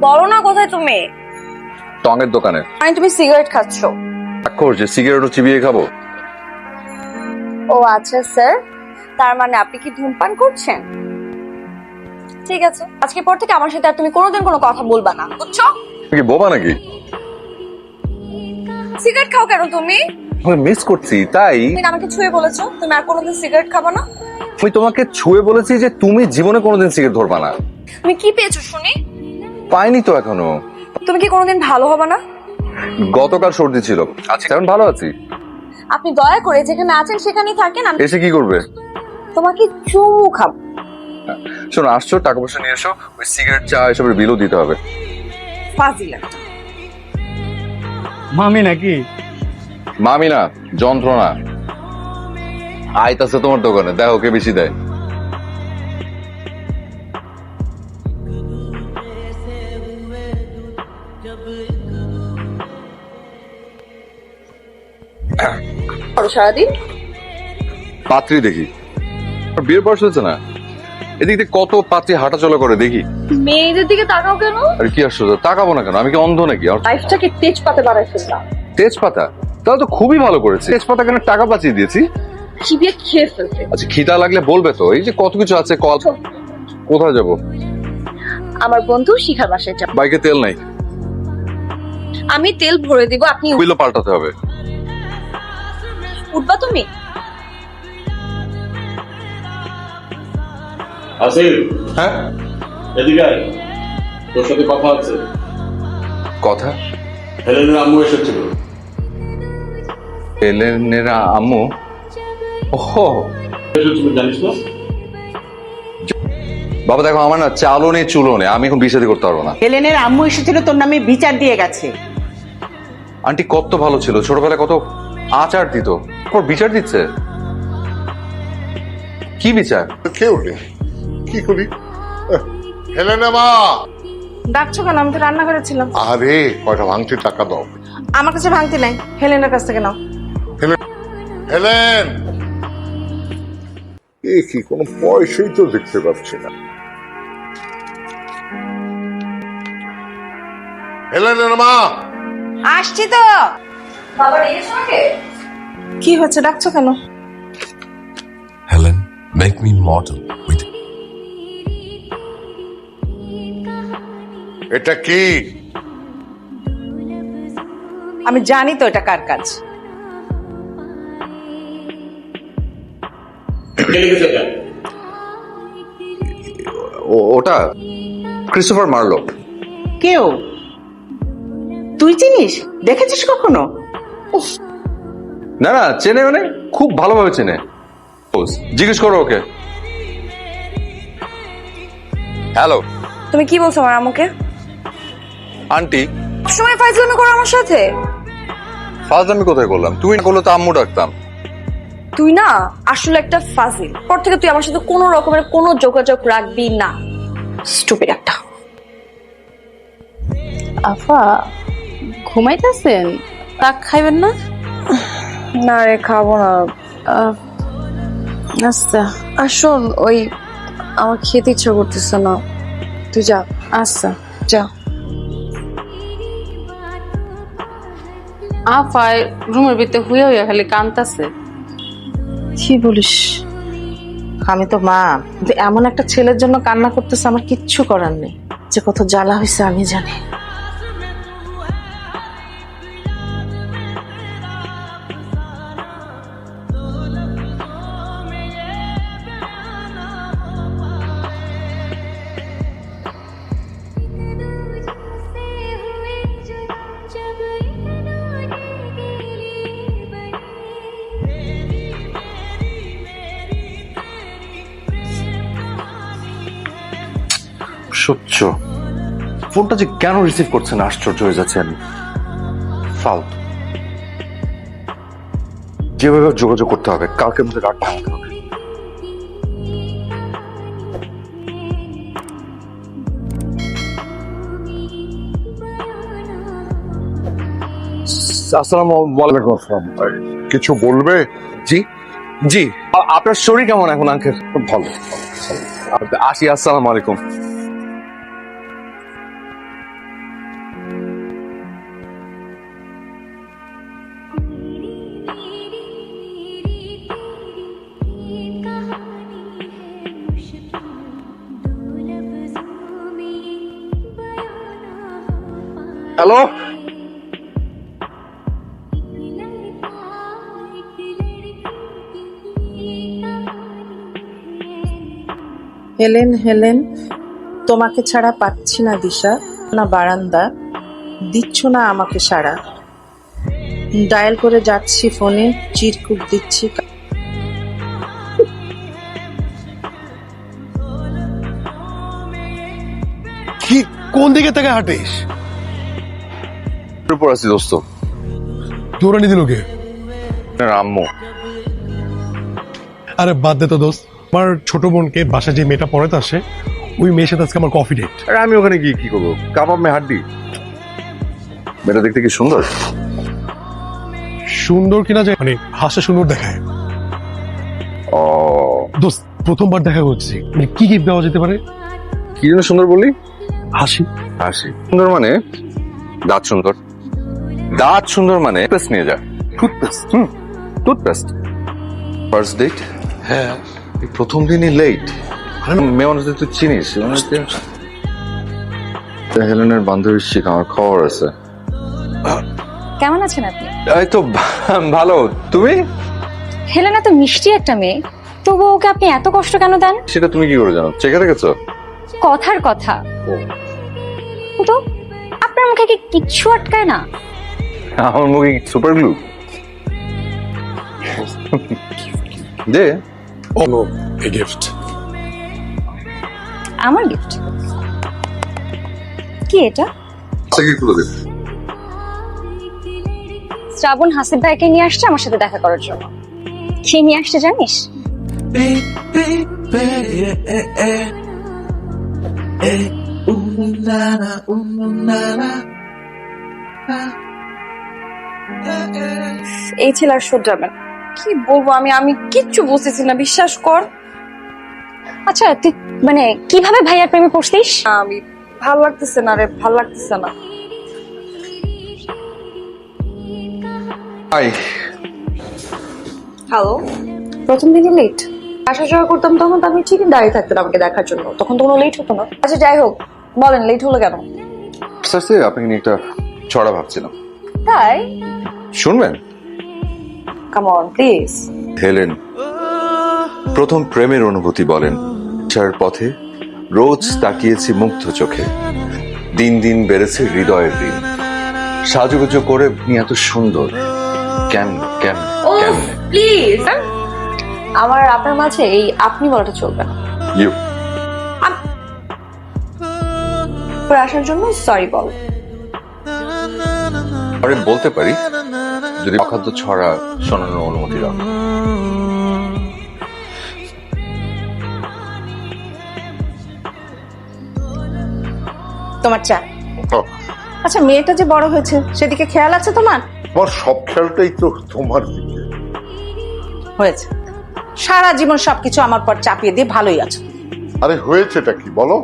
বলো না কোথায় তুমি? টঙের দোকানে। মানে তুমি সিগারেট খাচ্ছ? যে সিগারেটও চিবিয়ে খাবো? ও আচ্ছা স্যার, তার মানে আপনি কি ধূমপান করছেন? ঠিক আছে, আজকে পর থেকে আমার সাথে আর তুমি কোনোদিন কোনো কথা বলবা না, বুঝছো? তুমি কি বোবা নাকি? সিগারেট খাও কেন তুমি? মিস করছি তাই। তুমি আমাকে ছুঁয়ে বলেছো তুমি আর কোনোদিন সিগারেট খাবা না। আমি তোমাকে ছুঁয়ে বলেছি যে তুমি জীবনে কোনোদিন সিগারেট ধরবা না। তুমি কি পেয়েছো শুনি? পাইনি তো এখনো। তুমি কি কোনোদিন ভালো হবে না? গতকাল সর্দি ছিল, আজকে এখন ভালো আছি। আপনি দয়া করে যেখানে আছেন সেখানেই থাকেন, আমি এসে কি করবে? তোমাকে চুমু খাবো। শোনো, আসছো, টাকা পয়সা নিয়ে এসো, ওই সিগারেট চা এসবের বিলও দিতে হবে। ফাজিল একটা। মামি নাকি? মামি না, যন্ত্রণা। আইতাছে তোমার দোকানে, দেখো কে বেশি দেয়। করো সারাদিন? পাত্রী দেখি। আর বিয়ের বয়স হয়েছে না, এদিক দিয়ে কত পাত্রী হাঁটাচলা করে দেখি। মেয়েদের দিকে তাকাও কেন? আর কি আসছো, তাকাবো না কেন? আমি কি অন্ধ নাকি? আর লাইফটাকে তেজপাতে বাড়াই ফেললাম। তেজপাতা? তাহলে তো খুবই ভালো করেছে। তেজপাতা কেন টাকা বাঁচিয়ে দিয়েছি। চিবিয়ে খেয়ে ফেলতে। আচ্ছা, খিদা লাগলে বলবে তো, এই যে কত কিছু আছে। কল। কোথায় যাবো? আমার বন্ধু শিখার বাসায় যাব। বাইকে তেল নাই। আমি তেল ভরে দিব, আপনি হুইলও পাল্টাতে হবে। উঠবা তুমি? আসিফ, হ্যাঁ, এদিকে আয়। তোর সাথে কথা আছে। কথা? হেলেনের আম্মু এসেছিল। এলেনেরা আম্মু? ওহো, এসেছিল জানিস না? বাবা দেখো, আমার না চালও নেই চুলও নেই, আমি এখন বিয়ে করতে পারবো না। হেলেনের আম্মু এসেছিল তোর নামে বিচার দিয়ে গেছে। আন্টি কত ভালো ছিল, ছোটবেলায় কত আচার দিত, পর বিচার দিচ্ছে। কি বিচার? কেউ নেই, কি করি? হেলেনা মা, ডাকছো কেন? আমি তো রান্না করেছিলাম। আরে কয়টা ভাঙতি টাকা দাও। আমার কাছে ভাঙতি নাই, হেলেনের কাছ থেকে নাও। হেলেন, এ কি, কোনো পয়সাই তো দেখতে পাচ্ছি না। হেলেনের মা, আসছি তো। বাবা ডেকেছো আমাকে? কি হচ্ছে, ডাকছো কেন? Helen, make me mortal with এটা কি? আমি জানি তো এটা কার কাজ। কে লিখেছে এটা? ওটা ক্রিস্টোফার মার্লো। কেউ? তুই চিনিস? দেখেছিস কখনো? না না, চেনে মানে খুব ভালোভাবে চেনে। জিজ্ঞেস করো ওকে। হ্যালো তুমি কি বলছো আমার আম্মুকে? আন্টি, সময় ফাইজলামি করো আমার সাথে। ফার্স্ট আমি কোথায় করলাম? তুমি না করলে তো আম্মু ডাকতাম। তুই না আসলে একটা ফাজিল। পর থেকে তুই আমার সাথে কোনো রকমের কোনো যোগাযোগ রাখবি না। স্টুপিড একটা। আফা ঘুমাইতেছেন? তাক খাইবেন না? না রে, খাবো না। আচ্ছা আর শোন, ওই আমার খেতে ইচ্ছা করতেছে না, তুই যা। আচ্ছা। যা। আফায় রুমের ভিতরে হুইয়া হুইয়া খালি কান্তাছে। কি বলিস? আমি তো মা, কিন্তু এমন একটা ছেলের জন্য কান্না করতেছে, আমার কিচ্ছু করার নেই। যে কত জ্বালা হয়েছে আমি জানি। সহ্য। ফোনটা যে কেন রিসিভ করছে না, আশ্চর্য হয়ে যাচ্ছে আমি। ফালতু। যেভাবে যোগাযোগ করতে হবে, কালকের মধ্যে রাত ভাঙতে হবে। আসসালামু আলাইকুম। কিছু বলবে? জি জি, আপনার শরীর কেমন এখন আঙ্কেল? খুব ভালো। আসি, আসসালামু আলাইকুম। হ্যালো, হেলেন হেলেন, তোমাকে ছাড়া পাচ্ছি না দিশা, না বারান্দা, দিচ্ছ না আমাকে সাড়া। ডায়াল করে যাচ্ছি ফোনে, চিরকুট দিচ্ছি। কি কোন দিকে থেকে হাঁটিস? উপর আছি দোস্ত। দৌড়ানি দিল কে? আম্মু। আরে বাদ দে তো দোস্ত, আমার ছোট বোনকে বাসায় যে মেয়েটা পড়াতে আসে, ওই মেয়ের সাথে আজকে আমার কফি ডেট। আরে আমি ওখানে গিয়ে কি করবো? কাবাব মে হাড্ডি। মেয়েটা দেখতে কি সুন্দর? সুন্দর কিনা যায় মানে হাসে সুন্দর দেখায়। ও, দোস্ত প্রথমবার দেখা হচ্ছে, মানে কি গিফট দেওয়া যেতে পারে? কি যেন সুন্দর বললি? হাসি। হাসি সুন্দর মানে দাঁত সুন্দর। দাঁত সুন্দর মানে পেস্ট নিয়ে যা। টুথপেস্ট। টুথপেস্ট। First date? হ্যাঁ। এই প্রথম দিনই লেট। মেয়ে মানুষদের তুই চিনিস? হেলেনের বান্ধবীর শিখ আমার খবর আছে। কেমন আছেন আপনি? এই তো ভালো, তুমি? হেলেনা তো মিষ্টি একটা মেয়ে, তবু ওকে আপনি এত কষ্ট কেন দেন? সেটা তুমি কি করে জানো? চেখে রেখেছো? কথার কথা, তো আপনার মুখে কি কিচ্ছু আটকায় না? আমার মুখে সুপার গ্লু দে। Oh no, a gift. আমার গিফট? কি এটা? শ্রাবণ হাসিব ভাইকে নিয়ে আসছে আমার সাথে দেখা করার জন্য। কি নিয়ে আসছে জানিস? এই ছেলে আর সহ্য হবে না। কি বলবো আমি, আমি কিচ্ছু বুঝতেছি না, বিশ্বাস কর। আচ্ছা তুই মানে কিভাবে ভাইয়ার প্রেমে পড়ছিস? আমি ভালো লাগতেছে না রে, ভালো লাগতেছে না। হাই। হ্যালো, প্রথম দিনই লেট। আসা যাওয়া করতাম তখন তো আপনি ঠিকই দাঁড়িয়ে থাকতেন আমাকে দেখার জন্য, তখন তো কোনো লেট হতো না। আচ্ছা যাই হোক, বলেন লেট হলো কেন? আপনাকে নিয়ে একটা ছড়া ভাবছিলাম, তাই? শুনবেন? Come on please. হেলেন প্রথম প্রেমের অনুভূতি বলেন। চার পথে রোজ তাকিয়েছি মুগ্ধ চোখে, দিন দিন বেড়েছে হৃদয়ের দিন। সাজুগুজু করে আপনি এত সুন্দর, কেন কেন কেন? প্লিজ, আমার আপনার মাঝে এই আপনি বলাটা চলবে না। ইউ পরে আসার জন্য সরি বল। আরে বলতে পারি যদি অখাদ্য ছড়া শোনানোর অনুমতি দাও। তোমার চা। আচ্ছা, মেয়েটা যে বড় হয়েছে সেদিকে খেয়াল আছে তোমার? আমার সব খেয়ালটাই তো তোমার দিকে। হয়েছে, সারা জীবন সবকিছু আমার পর চাপিয়ে দিয়ে ভালোই আছো। আরে হয়েছেটা কি বলো?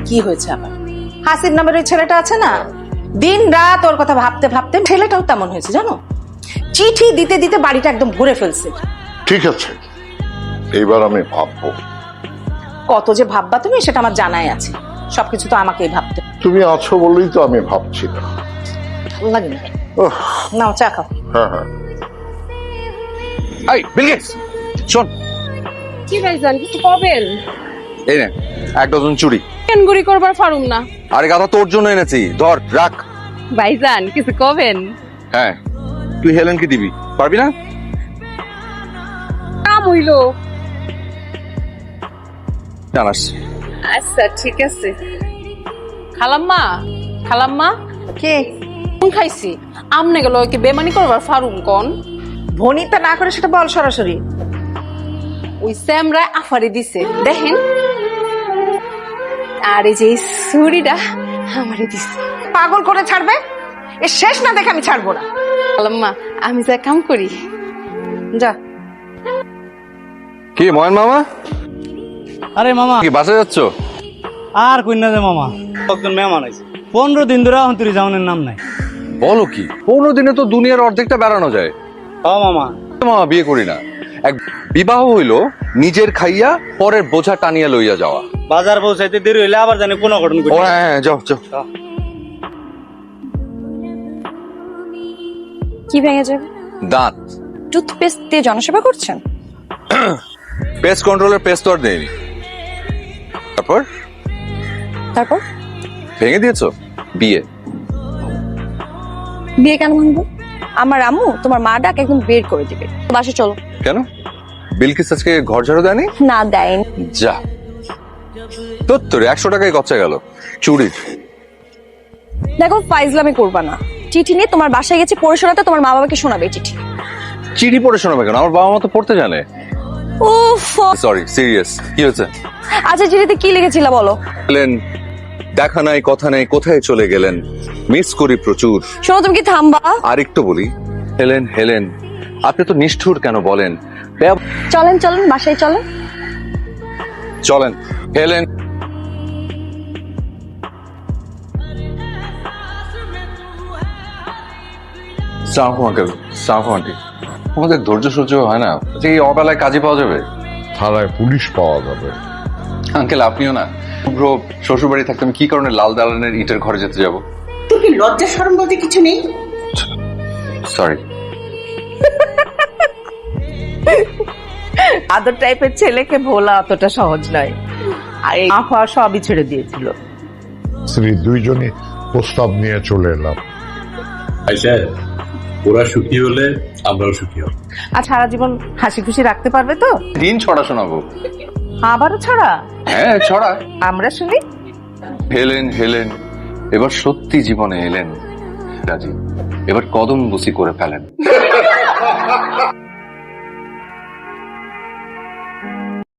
কি হয়েছে আবার? হাসিব নামের ওই ছেলেটা আছে না, দিন রাত ওর কথা ভাবতে ভাবতে ছেলেটাও তেমন হয়েছে জানো। চিঠি দিতে দিতে বাড়িটা একদম ভরে ফেলছে। ঠিক আছে, এইবার আমি ভাববো। কত যে ভাববা তুমি সেটা আমার জানাই আছে, সবকিছু তো আমাকেই ভাবতে। তুমি আছো বলেই তো আমি ভাবছি না। ভালো লাগে না। ওহ, নাও চা খাও। হ্যাঁ হ্যাঁ। এই বিল গেটস, শোন। কি ভাইজান, কিছু করবেন? এই নে 1 ডজন চুড়ি। কেন গুড়ি করবার পারুম না। আরে গাধা, তোর জন্য এনেছি, ধর রাখ। ভাইজান কিছু করবেন? হ্যাঁ, তুই হেলেনকে দিবি, পারবি না? কাম হইলো। জানাস। আচ্ছা ঠিক আছে। খালাম্মা, খালাম্মা কে? কোন খাইছি? আমনে গেল কি বেমানি করবার ফারুম কোন? ভনিতা না করে সেটা বল সরাসরি। ওই স্যামরায় আফারি দিছে দেখেন, আর এই যে ছুরিটা আমারে দিছে। পাগল করে ছাড়বে? এ শেষ না দেখে আমি ছাড়বো না। খালাম্মা আমি যা কাম করি। যা। কি ময়ন মামা, আরে মামা, কি বাসে যাচ্ছ? আর কইনা যে মামা, একজন মেহমান আছে 15 দিন ধরে অন্তরি যাওয়ানোর নাম নাই। বলো কি? 15 দিনে তো দুনিয়ার অর্ধেকটা বেড়ানো যায়। ও মামা, মামা বিয়ে করি না। এক বিবাহ হইলো নিজের খাইয়া পরের বোঝা টানিয়া লইয়া যাওয়া। বাজার পৌঁছাইতে দেরি হইলে আবার জানি কোন ঘটনা ও ঘটে। হ্যাঁ, যাও যাও। কি ভেঙে যাবে? দাঁত। টুথপেস্ট দিয়ে জনসেবা করছেন? পেস্ট কন্ট্রোলের পেস্ট তো আর দেয়নি। তারপর তারপর ভেঙে দিয়েছো? বিয়ে। বিয়ে কেন ভাঙবো? আমার আম্মু তোমার মা ডাক একদম বের করে দিবে। বাসে চলো। কেন? বিলকিস আজকে ঘর ঝাড়ু দেয়নি? না দেয়নি। যা তোর 100 টাকায় গচ্চা গেল চুরির। দেখো ফাইজলামি করবা না। চিঠি নিয়ে তোমার বাসায় গেছে, পড়ে শোনাতে তোমার মা বাবাকে শোনাবে চিঠি। চিঠি পড়ে শোনাবে কেন? আমার বাবা মা তো পড়তে জানে। উফ। Sorry, serious. কি হয়েছে? আচ্ছা চিঠিতে কি লিখেছিল বলো? বলেন, দেখা নাই কথা নাই কোথায় চলে গেলেন, মিস করি প্রচুর। শোনো তুমি কি থামবা? আর একটু বলি, হেলেন হেলেন আপনি তো নিষ্ঠুর কেন বলেন? চলেন চলেন বাসায় চলেন। চলেন হেলেন। আমাদের ধৈর্য সহ্য হয় না যে এই অবেলায় কাজে পাওয়া যাবে। থানায় পুলিশ পাওয়া যাবে। আঙ্কেল আপনিও না। শুভ্র শ্বশুর বাড়ি থাকতে আমি কি কারণে লাল দালানের ইটের ঘরে যেতে যাব? তোর কি লজ্জা শরম বলতে কিছু নেই? সরি। আদর টাইপের ছেলেকে ভোলা অতটা সহজ নয়। আর এই মা হওয়া সবই ছেড়ে দিয়েছিল। স্ত্রী দুইজনই প্রস্তাব নিয়ে চলে এলাম। আইসা ওরা সুখী হলে আমরাও সুখী হব। আর সারা জীবন হাসি খুশি রাখতে পারবে তো? দিন ছড়া শোনাবো। আবারও ছড়া? হ্যাঁ ছড়া। আমরা শুনি। হেলেন হেলেন এবার সত্যি জীবনে এলেন রাজি, এবার কদম বুসি করে ফেলেন।